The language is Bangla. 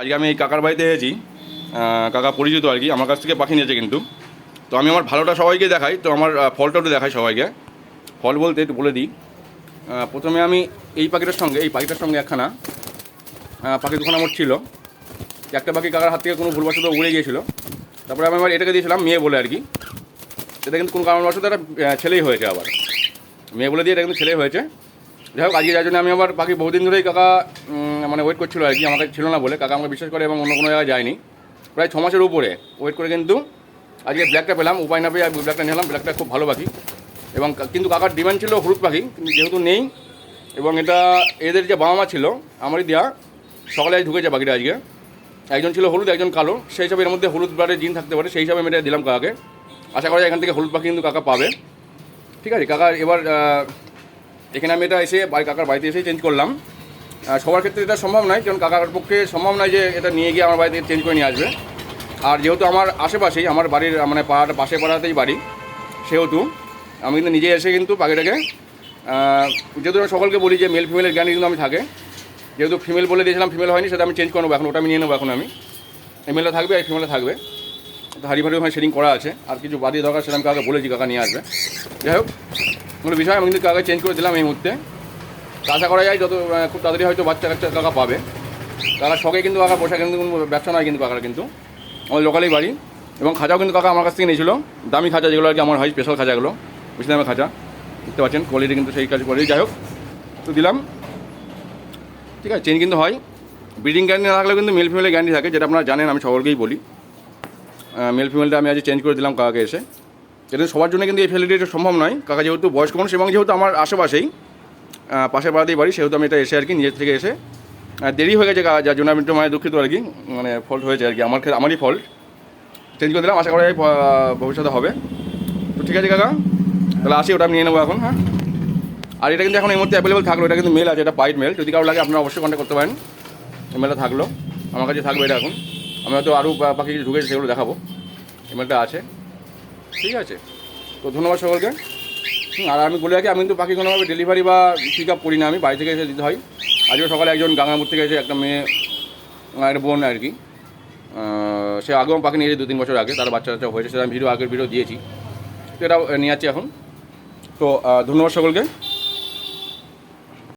আজকে আমি এই কাকার বাড়িতে এসেছি। কাকা পরিচিত আর কি, আমার কাছ থেকে পাখি নিয়েছে কিন্তু। তো আমি আমার ভালোটা সবাইকে দেখাই, তো আমার ফলটা একটু দেখাই সবাইকে। ফল বলতে একটু বলে দিই। প্রথমে আমি এই পাখিটার সঙ্গে একখানা পাখি দুখানা আমার ছিল। একটা পাখি কাকার হাত থেকে কোনো ভুলবশত উড়ে গিয়েছিলো। তারপরে আমি আবার এটাকে দিয়েছিলাম মেয়ে বলে আর কি। এটা কিন্তু কোনো কারণবশত একটা ছেলেই হয়েছে, আবার মেয়ে বলে দিয়ে এটা কিন্তু ছেলেই হয়েছে। যাই হোক, আজকে যার জন্য আমি আবার পাখি বহুদিন ধরেই কাকা মানে ওয়েট করছিল আর কি, আমার কাছে ছিল না বলে। কাকা আমাকে বিশ্বাস করে এবং অন্য কোনো জায়গায় যায়নি, প্রায় 6 মাসের উপরে ওয়েট করে কিন্তু আজকে ব্ল্যাকটা পেলাম। উপায় না পেয়ে ব্ল্যাকটা নিলাম। ব্ল্যাকটা খুব ভালো পাখি এবং কিন্তু কাকার ডিমান্ড ছিল হলুদ পাখি, কিন্তু যেহেতু নেই এবং এটা এদের যে বাবা মা ছিল আমারই দেওয়া, সকালে আজ ঢুকেছে পাখিটা আজকে। একজন ছিল হলুদ, একজন কালো, সেই হিসাবে এর মধ্যে হলুদ ব্লাডের জিন থাকতে পারে, সেই হিসাবে আমি এটা দিলাম কাকাকে। আশা করা যায় এখান থেকে হলুদ পাখি কিন্তু কাকা পাবে। ঠিক আছে, কাকা এবার এখানে আমি এটা এসে কাকার বাড়িতে এসেই চেঞ্জ করলাম। সবার ক্ষেত্রে এটা সম্ভব নয়, কারণ কাকার পক্ষে সম্ভব নয় যে এটা নিয়ে গিয়ে আমার বাড়িতে চেঞ্জ করে নিয়ে আসবে। আর যেহেতু আমার আশেপাশেই, আমার বাড়ির মানে পাড়াটা পাড়াতেই বাড়ি, সেহেতু আমি কিন্তু নিজে এসে কিন্তু পাখিটাকে যেহেতু আমি সকলকে বলি যে মেল ফিমেলের জ্ঞান কিন্তু আমি থাকে, যেহেতু ফিমেল বলে দিয়েছিলাম, ফিমেল হয়নি, সেটা আমি চেঞ্জ করে নেবো এখন। ওটা আমি নিয়ে নেবো এখন। আমি মেলটা থাকবে আর ফিমেলটা থাকবে। হাড়ি ভাড়ি ওখানে সেটিং করা আছে, আর কিছু বাড়ির দরকার সেটা আমি কাকা বলেছি, কাকা নিয়ে আসবে। যাই হোক, কোনো বিষয় আমি কিন্তু কাকা চেঞ্জ করে দিলাম এই মুহূর্তে। আশা করা যায় যত খুব তাড়াতাড়ি হয়তো বাচ্চা কাচ্চা কাকা পাবে। কাকার শখে কিন্তু কাকা বসে, কিন্তু কোনো ব্যবসা নয় কিন্তু কাকার, কিন্তু আমার লোকালেই বাড়ি। এবং খাঁচাও কিন্তু কাকা আমার কাছ থেকে নিয়েছিল, দামি খাঁচা যেগুলো আর কি আমার হয়, স্পেশাল খাঁচাগুলো, বেশি দামের খাঁচা, দেখতে পাচ্ছেন কোয়ালিটি কিন্তু সেই কাজ করে। যাই হোক, তো দিলাম। ঠিক আছে, চেঞ্জ কিন্তু হয়। ব্রিডিং গ্যারান্টি না থাকলেও কিন্তু মেল ফিমেলের গ্যারান্টি থাকে, যেটা আপনারা জানেন, আমি সকলকেই বলি। মেল ফিমেলটা আমি আজ চেঞ্জ করে দিলাম কাকাকে এসে। এটা সবার জন্য কিন্তু এই ফ্যাসিলিটিটা সম্ভব নয়। কাকা যেহেতু বয়স্ক মানুষ এবং যেহেতু আমার আশেপাশেই পাশের পাড়াতেই বাড়ি, সেহেতু আমি এটা এসে আর কি নিজের থেকে এসে দেরি হয়ে গেছে, যার জন্য আমি একটু মানে দুঃখিত আর কি, মানে ফল্ট হয়েছে আর কি, আমারই ফল্ট। চেঞ্জ করে দিলাম, আশা করা যায় ভবিষ্যতে হবে। তো ঠিক আছে কাকা, তাহলে আসি, ওটা আমি নিয়ে নেবো এখন। হ্যাঁ, আর এটা কিন্তু এখন এই মুহূর্তে অ্যাভেলেবল থাকলো, এটা কিন্তু মেল আছে, এটা পাইট মেল। যদি কারো লাগে আপনারা অবশ্যই কন্ট্যাক্ট করতে পারেন। মেলটা থাকলো আমার কাছে, থাকবে এটা এখন। আমি হয়তো আরও পাখি কিছু ঢুকেছে, সেগুলো দেখাবো। মেলটা আছে, ঠিক আছে। তো ধন্যবাদ সকলকে। আর আমি বলে রাখি, আমি কিন্তু পাখি কোনোভাবে ডেলিভারি বা পিক আপ করি না, আমি বাড়ি থেকে এসে দিতে হয়। আজকে সকালে একজন গাঙ্গাপুর থেকে এসে একটা মেয়ে, একটা বোন আর কি, সে আগেও পাখি নিয়েছে 2-3 বছর আগে, তার বাচ্চা টাচ্চা হয়েছে, সেটা আমি আগের ভিডিও দিয়েছি। তো এটা নিয়ে যাচ্ছি এখন। তো ধন্যবাদ সকলকে।